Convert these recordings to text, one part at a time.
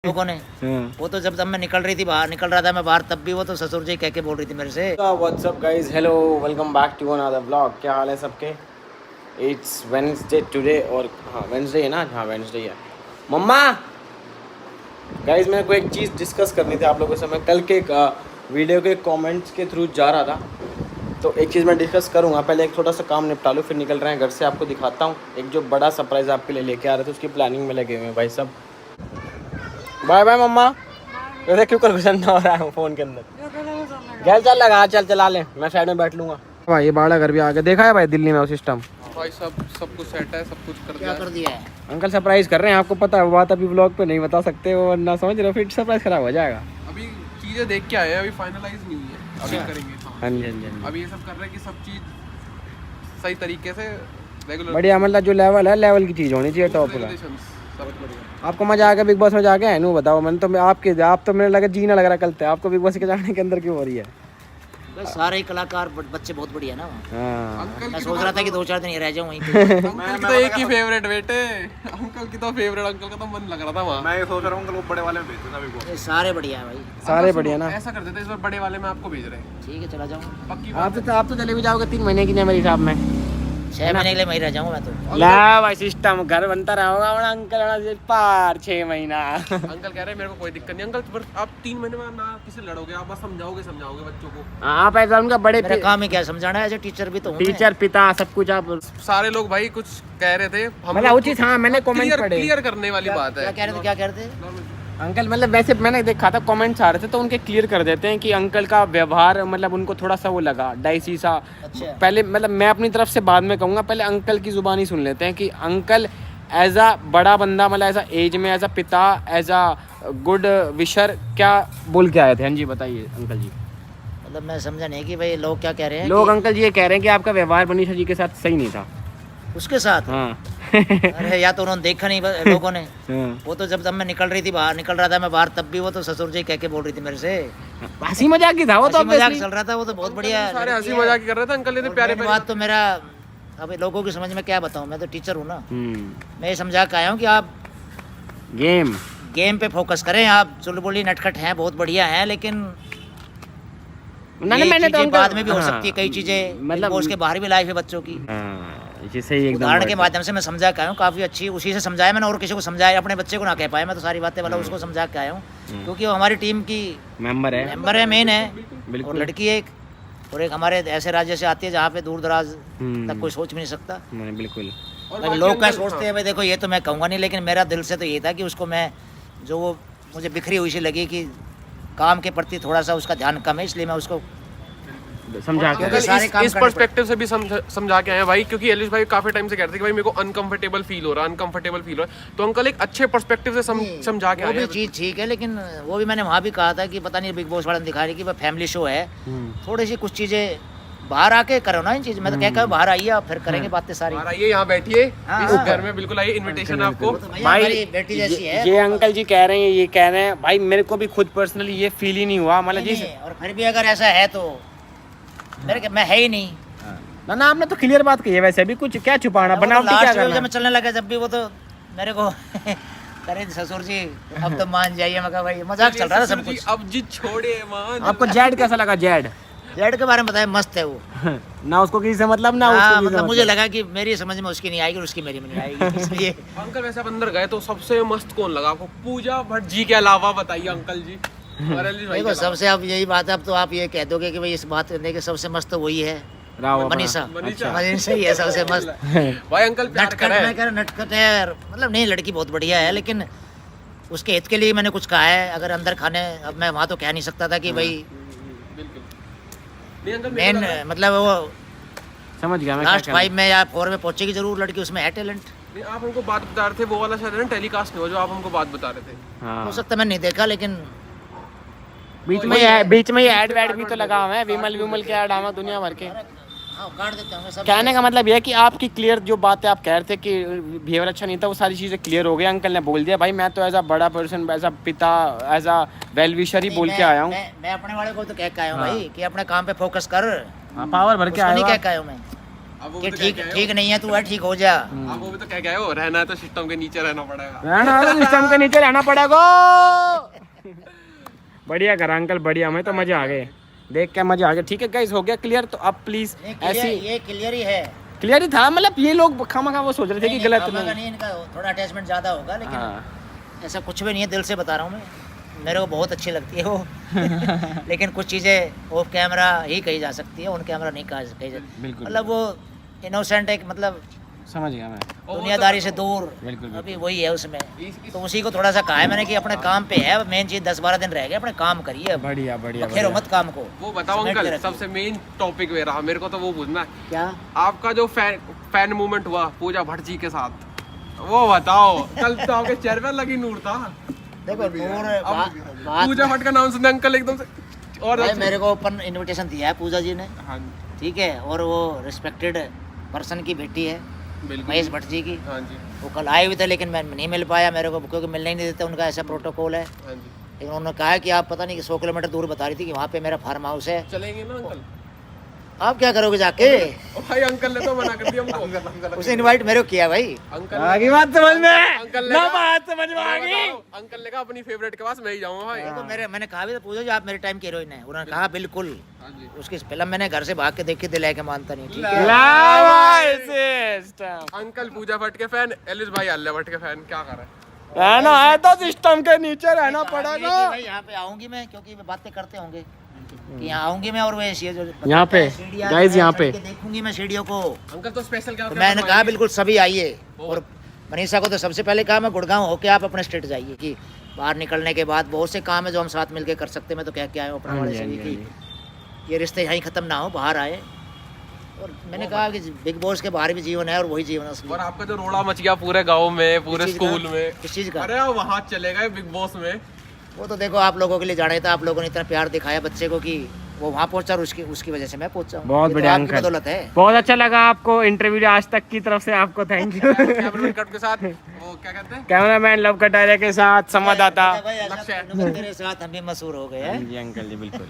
लोगों ने वो तो जब मैं निकल रहा था मैं बाहर, तब भी वो तो ससुर जी कह के बोल रही थी मेरे से। What's up guys, hello, welcome back to another vlog. क्या हाल है सबके? इट्स वेडनेसडे टुडे, और हाँ वेडनेसडे है ना, हाँ वेडनेसडे है। मम्मा गाइस, मेरे को एक चीज़ डिस्कस करनी थी आप लोगों से। मैं कल के वीडियो के कमेंट्स के थ्रू जा रहा था, तो एक चीज़ मैं डिस्कस करूँगा। पहले एक छोटा सा काम निपटा लूँ, फिर निकल रहे हैं घर से। आपको दिखाता हूँ एक जो बड़ा सरप्राइज़ आपके लिए लेके आ रहे थे, उसकी प्लानिंग में लगे हुए हैं भाई सब। बाय बाय मम्मा। वैसे क्यों कर गुस्सा हो रहा है फ़ोन के अंदर? गैल चल लगा, चल चला ले, मैं साइड में बैठ लूँगा। भाई ये बाड़ा घर भी आ गया, देखा है भाई दिल्ली में वो सिस्टम। भाई सब कुछ सेट है, सब कुछ कर दिया है। अंकल सरप्राइज कर रहे हैं, आपको पता है वो बात अभी व्लॉग पे नहीं बता सकते वो, वरना समझ रहे हो फिर सरप्राइज खराब हो जाएगा। अभी चीजें देख के आए, अभी फाइनलाइज नहीं हुई है, अभी करेंगे। हाँ जी, हाँ जी, हाँ जी। अभी ये सब कर रहे हैं कि सब चीज सही तरीके से रेगुलर बढ़िया, मतलब जो लेवल है, लेवल की चीज़ होनी चाहिए, टॉप का। सब बढ़िया। आपको मजा आ गया बिग बॉस में जाके? है नो बताओ, मैंने तो आप तो मेरे लगा जीना लग रहा कल तक। आपको बिग बॉस के जाने के अंदर क्यों हो रही है? बस सारे कलाकार बच्चे बहुत बढ़िया ना। हाँ, मैं सोच रहा था कि 2-4 दिन ही रह जाऊं वहीं पे। अंकल की तो एक ही फेवरेट बेटे, अंकल की तो फेवरेट, अंकल का तो मन लग रहा था वहाँ। मैं ये सोच रहा हूँ अंकल को बड़े वाले में भेज देना बिग बॉस। ये सारे बढ़िया है भाई। सारे बढ़िया ना। ऐसा कर देते इस बार बड़े वाले में आपको भेज रहे हैं, ठीक है, चला जाऊँ। पक्की आप तो चले भी जाओगे 3 महीने की, मेरे हिसाब में 6 महीने के लिए वहीं रह जाऊंगा मैं तो। ला भाई, सिस्टम घर बनता रहा होगा और अंकल पार 6 महीना। अंकल कह रहे हैं मेरे को कोई दिक्कत नहीं अंकल, पर आप 3 महीने में ना किसी लड़ोगे, आप बस समझाओगे बच्चों को। आप ऐसा उनका बड़े मेरा काम ही क्या है समझाना है, ऐसे टीचर भी तो हूं मैं। टीचर पिता सब कुछ आप। सारे लोग भाई कुछ कह रहे थे, हम मतलब उचित, हाँ मैंने कमेंट पढ़े, क्लियर करने वाली बात है। क्या कह रहे थे? अंकल मतलब वैसे मैंने देखा था कमेंट्स आ रहे थे, तो उनके क्लियर कर देते हैं कि अंकल का व्यवहार मतलब उनको थोड़ा सा वो लगा डाइसी सा। अच्छा। पहले मतलब मैं अपनी तरफ से बाद में कहूँगा, पहले अंकल की जुबानी सुन लेते हैं कि अंकल एज अ बड़ा बंदा, मतलब एज अ एज में, एज अ पिता, एज अ गुड विशर क्या बोल के आए थे। हाँ जी बताइए अंकल जी। मतलब मैं समझा नहीं कि भाई लोग क्या कह रहे हैं। लोग अंकल जी ये कह रहे हैं कि आपका व्यवहार मनीषा जी के साथ सही नहीं था। उसके साथ? हाँ। अरे या तो उन्होंने देखा नहीं लोगों ने। हाँ। वो तो जब मैं निकल रहा था मैं बाहर, तब भी वो तो ससुर जी कह के बोल रही थी मेरे से। हंसी मजाक ही था वो तो, हंसी मजाक चल रहा था, वो तो बहुत बढ़िया। सारे हंसी मजाक ही कर रहे थे अंकल, ये तो प्यारे प्यारे बात तो मेरा अब लोगों की समझ में क्या बताऊं, मैं तो टीचर हूँ ना। मैं ये समझा के आया हूँ कि आप गेम पे फोकस करें। आप चुलबुली नटखट हैं, बहुत बढ़िया हैं, लेकिन मैंने तो बाद में भी हो सकती है कई चीजें, मतलब उसके बाहर भी लाइफ है बच्चों की। जैसे ही एकदम उदाहरण के माध्यम से मैं समझा के आया हूँ, काफी अच्छी उसी से समझाया मैंने, और किसी को समझाया, अपने बच्चे को ना कह पाया मैं तो सारी बातें, वाला उसको समझा के आया हूँ, क्योंकि वो हमारी टीम की मेंबर है, मेन है, और लड़की एक, और एक हमारे ऐसे राज्य से आती है जहाँ पे दूर दराज तक कोई सोच भी नहीं सकता। बिल्कुल। और लोग क्या सोचते हैं भाई, देखो ये तो मैं कहूँगा नहीं, लेकिन मेरा दिल से तो ये था कि उसको मैं, जो वो मुझे बिखरी हुई सी लगी कि काम के प्रति थोड़ा सा उसका ध्यान कम है, इसलिए मैं उसको समझा के इस पर्सपेक्टिव से भी समझा के आए भाई, क्योंकि एलिश भाई काफी टाइम से कहते थे कि भाई मेरे को अनकंफर्टेबल फील हो रहा है। तो अंकल एक अच्छे पर्सपेक्टिव से समझा के आए। वो भी चीज़ ठीक है, लेकिन वो भी मैंने वहाँ भी कहा था कि पता नहीं बिग बॉस वाले ने दिखा रही कि फैमिली शो है, थोड़ी सी कुछ चीज़ें बाहर आके करो ना इन चीज़। मैं तो क्या बाहर आइए आप, फिर करेंगे बातें सारी। आइए यहाँ बैठिए इस घर में, बिल्कुल आइए, इनविटेशन है आपको। भाई बेटी जैसी है ये अंकल जी कह रहे हैं, ये कह रहे हैं भाई, मेरे को भी खुद पर्सनली ये फील ही नहीं हुआ, मतलब जी। और फिर भी अगर ऐसा है तो मैं है ही नहीं ना, आपने तो क्लियर बात कही है। वैसे भी कुछ क्या छुपाना, बनावटी क्या करना। जब मैं चलने लगा जब भी वो तो मेरे को करे ससुर जी अब तो मान जाइए। मैं कहा भाई मजाक चल रहा था सब कुछ। अब जी छोड़े मान। आपको जेड कैसा लगा? जेड के बारे में बताया, मस्त है वो। ना उसको किसी से मतलब, ना उसको मतलब मुझे लगा कि मेरी समझ में उसकी नहीं आएगी और उसकी मेरी में नहीं आएगी, इसलिए। अंकल वैसे आप अंदर गए तो सबसे मस्त कौन लगा आपको, पूजा भट्ट जी के अलावा? बताइए अंकल जी। देखो सबसे अब यही बात है, अब तो आप ये कह दोगे कि भाई इस बात करने के सबसे मस्त तो वही है मनीषा ही है सबसे मस्त। भाई अंकल नटखट है, मतलब नहीं, लड़की बहुत बढ़िया है, लेकिन उसके हित के लिए मैंने कुछ कहा है। अगर अंदर खाने, अब मैं वहाँ तो कह नहीं सकता था कि भाई मेन, मतलब वो समझ गया मैं, लास्ट 5 में या 4 में पहुंचेगी जरूर लड़की, उसमें है टैलेंट। नहीं, आप हमको बात बता रहे थे, वो वाला शायद टेलीकास्ट नहीं हुआ जो आप हमको बात बता रहे थे। हाँ। हो सकता मैंने नहीं देखा, लेकिन बीच में ये ऐड वैड भी तो लगा हुआ है, विमल के ऐड आवा दुनिया भर के। काट देते होंगे सब। कहने का मतलब यह है कि आपकी क्लियर जो बातें आप कह रहे थे कि बिहेवियर अच्छा नहीं था, वो सारी चीज़ें क्लियर हो गई। अंकल ने बोल दिया भाई, मैं तो एज अ बड़ा पर्सन, एज अ पिता, एज अ वेल विशर ही बोल के आया हूँ। मैं अपने वाले को तो कह के आया हूँ भाई कि अपने काम पे फोकस कर। पावर भर के आया नहीं कह के आया हूँ मैं। अब वो कि तो ठीक क्या ठीक नहीं है, तू है ठीक हो जा। आप वो भी तो क्या गए हो, रहना है तो सिस्टम के नीचे रहना पड़ेगा। रहना है तो सिस्टम के नीचे रहना पड़ेगा। बढ़िया करा अंकल, बढ़िया, हमें तो मजे आ गए, देख के मजे आ गए। ठीक है गाइस, हो गया क्लियर। तो अब प्लीज ऐसी ये क्लियर ही है, क्लियर ही था, मतलब ये लोग खामा वो सोच रहे थे कि गलत खामा का नहीं। नहीं, इनका थोड़ा अटैचमेंट ज्यादा होगा, लेकिन हाँ। ऐसा कुछ भी नहीं है, दिल से बता रहा हूँ मैं, मेरे को बहुत अच्छी लगती है वो। लेकिन कुछ चीज़ें ऑफ कैमरा ही कही जा सकती है, ऑन कैमरा नहीं कही जा सकती। बिल्कुल, मतलब वो इनोसेंट एक, मतलब समझ गया मैं। दुनियादारी से दूर, बिल्कुल, अभी वही है उसमें। तो उसी को थोड़ा सा कहा है मैंने कि अपने काम पे है, मेन चीज़ 10-12 दिन रह गए, अपने काम करिए, बढ़िया बढ़िया खेलो मत काम को। वो बताओ समेट के अंकल, रखिए। सबसे मेन टॉपिक में रहा मेरे को तो वो पूछना है, क्या आपका जो फैन मूवमेंट हुआ पूजा भट्ट जी के साथ, वो बताओ। कल तो आपके चेहरे पर लगी नूर था। देखो नूर पूजा भट्ट का नाम सुनने अंकल एकदम से और भाई मेरे को ओपन इनविटेशन दिया है पूजा जी ने, हाँ ठीक है, और वो रिस्पेक्टेड पर्सन की बेटी है बिल्कुल महेश भट्ट जी की। हाँ जी वो कल आए हुए थे, लेकिन मैं नहीं मिल पाया मेरे को, क्योंकि मिलने ही नहीं देते, उनका ऐसा प्रोटोकॉल है। हाँ जी, लेकिन उन्होंने कहा कि आप पता नहीं कि 100 किलोमीटर दूर बता रही थी कि वहाँ पे मेरा फार्म हाउस है, चलेंगे ना अंकल? आप क्या करोगे जाके? ओ भाई अंकल ने तो मना कर दिया हमको। उसे इनवाइट मेरे को किया भाई। अंकल आगे बात समझ में, अंकल ना बात समझ में आ गई। अंकल ने कहा अपनी फेवरेट के पास मैं ही जाऊंगा भाई। तो मैंने कहा भी तो पूछो जी आप मेरे टाइम की हीरोइन है, उन्होंने कहा बिल्कुल। हाँ जी, उसकी फिल्म मैंने घर से भाग के देखी, दिल है के मानता नहीं, ठीक है। सिस्टम अंकल पूजा भट्ट के फैन, एलिस भाई आलिया भट्ट के फैन, क्या कर रहे हैं? रहना है तो सिस्टम के नीचे रहना पड़ेगा। भाई यहाँ पे आऊंगी मैं, क्योंकि बातें करते होंगे कि यहाँ आऊंगी मैं, और वो ये जो यहाँ पे सीढ़ियाँ गाइस, जो है, यहाँ चढ़ पे के देखूंगी मैं सीढ़ियों को। अंकल तो स्पेशल क्या तो मैंने कहा बिल्कुल सभी आइए, और मनीषा को तो सबसे पहले कहा मैं गुड़गांव होके आप अपने स्टेट जाइए, कि बाहर निकलने के बाद बहुत से काम है जो हम साथ मिलके कर सकते हैं। मैं तो कह के आया हूँ अपने वाले से भी कि ये रिश्ते यहीं खत्म ना हो, बाहर आए। और मैंने कहा कि बिग बॉस के बाहर भी जीवन है, और वही जीवन है असली। और आपका जो रोड़ा मच गया पूरे गांव में, पूरे किस चीज़ का? स्कूल में, किस चीज़ का? अरे वहाँ चले गए बिग बॉस में। वो तो देखो आप लोगों के लिए जाने था, आप लोगों ने इतना प्यार दिखाया बच्चे को कि वो वहाँ पहुंचा, और उसकी वजह से मैं पहुंचा हूँ। बहुत ये तो बढ़िया आपकी अंकल, बदौलत है। बहुत अच्छा लगा आपको इंटरव्यू आज तक की तरफ से, आपको थैंक यू। कैमरामैन कट के साथ वो क्या कहते हैं, कैमरामैन लव कटारिया के साथ संवाददाता। भाई, लक्ष्य। तेरे साथ हम भी मशहूर हो गए हैं। जी अंकल जी, बिल्कुल।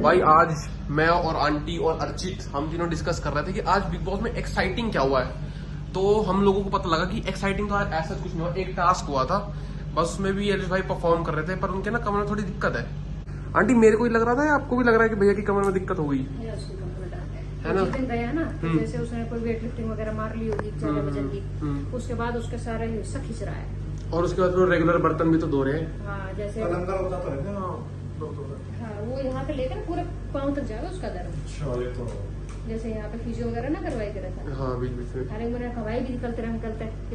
भाई आज मैं और आंटी और अर्चित हम तीनों डिस्कस कर रहे थे कि आज बिग बॉस में एक्साइटिंग क्या हुआ है। तो हम लोगों को पता लगा कि एक्साइटिंग तो आज ऐसा कुछ नहीं हुआ, एक टास्क हुआ था बस, उसमें भी एलिस भाई परफॉर्म कर रहे थे, पर उनके ना कमर में थोड़ी दिक्कत है। आंटी मेरे को ही लग रहा था या आपको भी लग रहा है कि भैया की कमर में दिक्कत हो गई है ना? दिन गया ना, तो जैसे उसने कोई वेट लिफ्टिंग वगैरह मार ली होगी ज्यादा वजन की, उसके बाद उसके सारा हिस्सा खिंच रहा है। और उसके बाद वो रेगुलर बर्तन भी तो धो रहे हैं। हाँ जैसे हाँ वो यहाँ पे लेकर पूरे पाँव तक जाएगा उसका दर्द। जैसे यहाँ पे फिजियो वगैरह ना करवाई दे रहा था, हाँ बीच बीच में। अरे मैंने हवाई भी निकलते कि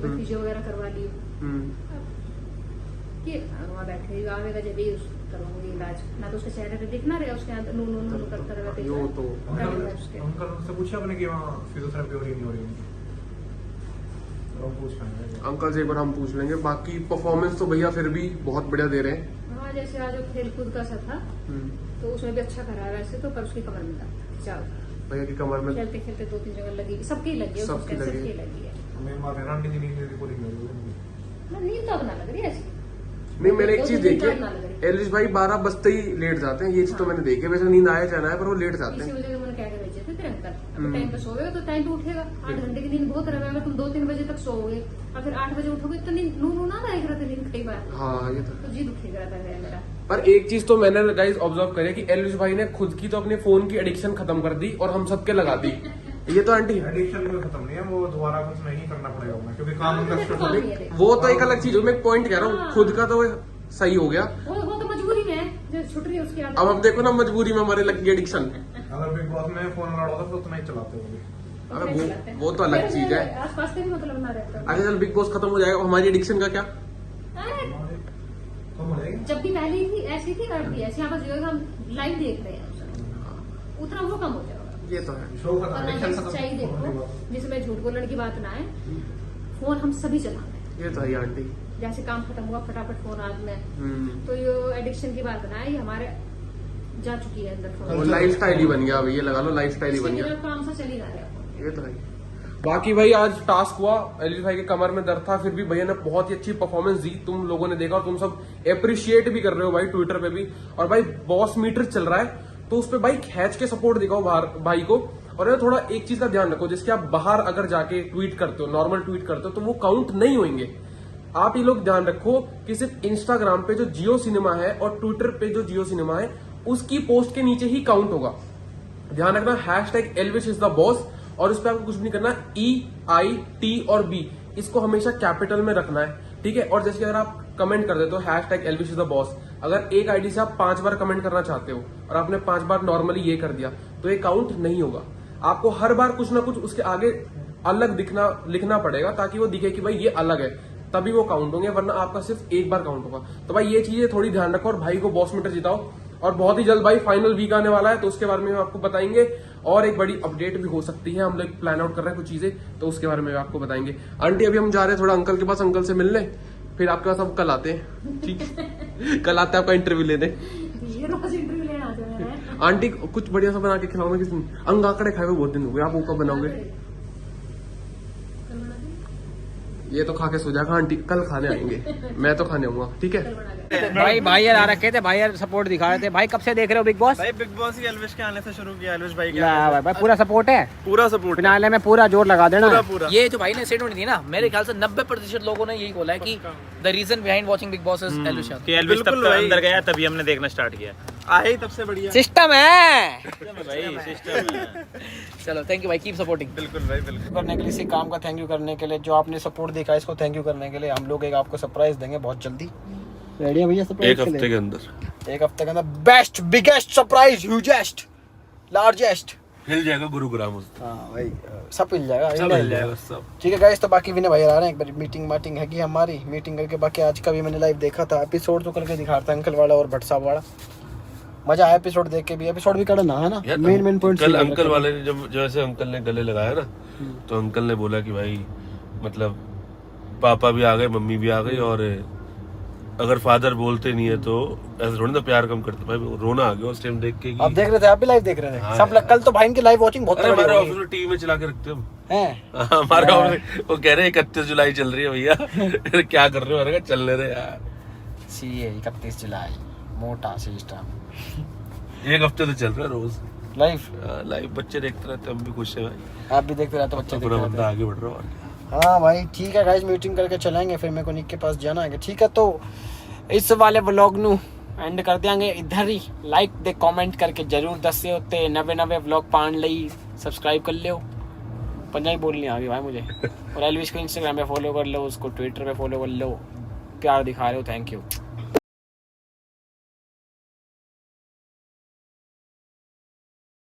भाई फिजियो वगैरह करवा ली। कि वहाँ बैठे आवेगा जब ही करवाऊंगी इलाज, ना तो उसके चेहरे पे दिखना रहे, उसके अंदर नून नून नून करता रहेगा। यो तो उनसे पूछा आपने कि वहाँ फिजियोथेरेपी हो रही नहीं हो रही उनकी? तो हम पूछ पाएंगे। अंकल से एक बार हम पूछ लेंगे। बाकी परफॉर्मेंस तो भैया फिर भी बहुत बढ़िया दे रहे हैं। हाँ जैसे आज खेल कूद का सा था तो उसमें भी अच्छा करा वैसे तो, पर उसकी कमर में था भैया की कमर में खेलते खेलते 2-3 जगह लगी, सबकी लगी है, सबकी लगी। सबकी लगी है। मेन बात है ना, आंटी की नींद पूरी नहीं हो रही। ना नींद तो अब ना लग रही है ऐसी। नहीं, मैंने एक चीज देखी नींद तो अब ना लग रही। एलिस भाई 12 बजते ही लेट जाते हैं, ये चीज तो मैंने देखी है। वैसे नींद आया जाना है पर वो लेट जाते इसी हैं। वजह से मैंने क्या भेजे थे तेरे अंकल, अब टाइम पे सोएगा तो टाइम पे उठेगा। 8 घंटे की नींद बहुत रहेगा, अगर तुम 2-3 बजे तक सोओगे और फिर 8 बजे उठोगे तो नींद नून ना रहेगा नींद कई बार, हाँ ये तो जी दुखेगा रहता है मेरा। पर एक चीज तो मैंने गाइस ऑब्जर्व करी कि एलिस भाई ने खुद की तो अपने फोन की एडिक्शन खत्म कर दी और हम सबके लगा दी। ये तो आंटी एडिक्शन कोई खत्म नहीं है, वो दोबारा कुछ नहीं करना पड़ेगा उन्हें, क्योंकि काम उनका देखो, शुरू काम ही है, देखो। वो तो एक अलग चीज है, मैं एक पॉइंट कह रहा हूँ, हाँ। खुद का तो सही हो गया। वो तो मजबूरी में है जो छुट रही है उसकी आदत। अब हम देखो ना, मजबूरी में हमारे लग गई एडिक्शन। अगर बिग बॉस में फोन अलाउड होता तो उतना ही चलाते होंगे। अरे वो तो अलग चीज है। आसपास से भी मतलब ना रहता। अच्छा चल बिग बॉस खत्म हो जाएगा, हमारी एडिक्शन का क्या? अरे, कम हो जाएगी। जब भी पहले थी ऐसी थी और भी ऐसी, यहाँ पर जो है हम लाइव देख रहे हैं उस उतना वो कम हो जाएगा। ये तो है। शो खत्म, और एडिक्शन खत्म। सच्चाई देखो, जिसमें झूठ बोलने की बात ना है, फोन हम सभी चलाते हैं। ये तो है आंटी। जैसे काम खत्म हुआ फटाफट फोन हाथ में, तो ये एडिक्शन की बात ना है, ये हमारे जा चुकी है अंदर। वो लाइफ स्टाइल ही बन गया, अभी ये लगा लो लाइफ स्टाइल ही बन गया। काम से चल ही रहा है। ये तो है। बाकी भाई आज टास्क हुआ, एलिस भाई के कमर में दर्द था, फिर भी भैया ने बहुत ही अच्छी परफॉर्मेंस दी, तुम लोगों ने देखा और तुम सब अप्रिशिएट भी कर रहे हो भाई ट्विटर पे भी। और भाई बॉस मीटर चल रहा है तो उस पर भाई खींच के सपोर्ट दिखाओ भाई को। और ये थोड़ा एक चीज का ध्यान रखो, जैसे कि आप बाहर अगर जाके ट्वीट करते हो, नॉर्मल ट्वीट करते हो, तो वो काउंट नहीं होंगे। आप ये लोग ध्यान रखो कि सिर्फ इंस्टाग्राम पे जो जियो सिनेमा है और ट्विटर पे जो जियो सिनेमा है उसकी पोस्ट के नीचे ही काउंट होगा। ध्यान रखना hashtag Elvish is the boss, और उस पर आपको कुछ भी नहीं करना, EIT और B इसको हमेशा कैपिटल में रखना है, ठीक है। और जैसे कि अगर आप कमेंट कर देते हो hashtag Elvish is the boss, अगर एक आईडी से आप 5 बार कमेंट करना चाहते हो और आपने 5 बार नॉर्मली ये कर दिया तो ये काउंट नहीं होगा। आपको हर बार कुछ ना कुछ उसके आगे अलग लिखना पड़ेगा ताकि वो दिखे कि भाई ये अलग है, तभी वो काउंट होंगे, वरना आपका सिर्फ एक बार काउंट होगा। तो भाई ये चीजें थोड़ी ध्यान रखो और भाई को बॉस मीटर जिताओ। और बहुत ही जल्द भाई फाइनल वीक आने वाला है, तो उसके बारे में हम आपको बताएंगे, और एक बड़ी अपडेट भी हो सकती है। हम लोग प्लान आउट कर रहे हैं कुछ चीजें, तो उसके बारे में आपको बताएंगे। आंटी अभी हम जा रहे हैं थोड़ा अंकल के पास, अंकल से मिलने, फिर आपके पास हम कल आते हैं, ठीक है। कल आते हैं आपका इंटरव्यू लेने। ये रोज इंटरव्यू लेने आ जाना है। आंटी कुछ बढ़िया सा बना के खिलाओ ना किसी दिन। अंगाकड़े खाए हुए बहुत दिन हो गए, आप वो कब बनाओगे? ये तो खा के सो जाएगा आंटी, कल खाने आएंगे, मैं तो खाने आऊंगा, ठीक है। भाई यार आ रखे थे, भाई यार सपोर्ट दिखा रहे थे। भाई कब से देख रहे हो बिग बॉस? भाई बिग बॉस ही एल्विश के आने से शुरू किया, एल्विश भाई के भाई पूरा सपोर्ट है, पूरा सपोर्ट। फिनाले में पूरा जोर लगा देना। पूरा ये जो भाई ने स्टेटमेंट दी ना, मेरे ख्याल से 90% लोगों ने यही बोला है कि the reason behind watching Bigg Boss is Elvish Yadav. कि एल्विश तब तक अंदर गया तभी हमने देखना स्टार्ट किया, आए ही तब से बढ़िया सिस्टम है भाई, सिस्टम है। चलो थैंक यू भाई, कीप सपोर्टिंग। बिल्कुल भाई, बिल्कुल। करने के लिए, इसी काम का थैंक यू करने के लिए, जो आपने सपोर्ट दिखा इसको थैंक यू करने के लिए। हम लोग एक आपको सरप्राइज देंगे बहुत जल्दी। रेडी है भैया सरप्राइज? एक हफ्ते के अंदर, एक हफ्ते के अंदर best, biggest surprise, hugest, largest हिल जाएगा गुरुग्राम उस हाँ भाई, सब मिल जाएगा, सब इंडिया हिल जाएगा सब। ठीक है गाइस। तो बाकी विनय भाई आ रहे हैं, एक बार मीटिंग है कि हमारी मीटिंग करके, बाकी आज का भी मैंने लाइव देखा था, एपिसोड तो करके दिखा था अंकल वाला और भट्ट साहब वाला। मजा आया एपिसोड देख के भी, एपिसोड भी करना है ना, मेन पॉइंट। कल अंकल वाले ने जब जैसे अंकल ने गले लगाया ना, तो अंकल ने बोला कि भाई मतलब पापा भी आ गए, मम्मी भी आ गई, और अगर फादर बोलते नहीं है तो ऐसे थोड़ी ना प्यार कम करते। भाई रोना आ गया उस टाइम देख के। आप देख रहे थे, आप भी लाइव देख रहे थे? हाँ, सब कल तो भाई की लाइव वॉचिंग बहुत हमारे तगड़ी ऑफिस में टीवी में चला के रखते हम है। हमारे ऑफिस वो कह रहे हैं 31 जुलाई चल रही है भैया, क्या कर रहे हो? अरे चल रहे यार, सी 31 जुलाई मोटा सिस्टम, एक हफ्ते से चल रहा है रोज लाइव बच्चे देखते रहते, हम भी खुश है भाई, आप भी देखते रहते, बच्चे पूरा देखते बंदा रहते। आगे बढ़ रहा है। हाँ भाई ठीक है गाइस, मीटिंग करके चलेंगे, फिर मेरे को निक के पास जाना है, ठीक है। तो इस वाले व्लॉग ਨੂੰ ਐਂਡ ਕਰ ਦਿਆਂਗੇ ਇੱਧਰ ਹੀ। ਲਾਈਕ ਤੇ ਕਮੈਂਟ ਕਰਕੇ ਜਰੂਰ ਦੱਸਿਓ, ਤੇ ਨਵੇਂ ਵਲੌਗ ਪਾਉਣ ਲਈ सब्सक्राइब कर लियो। पंजाबी बोलनी आ गई भाई मुझे। और एल्विश को इंस्टाग्राम पे फॉलो कर लो, उसको ट्विटर पे फॉलो कर लो, प्यार दिखा रहे हो, थैंक यू।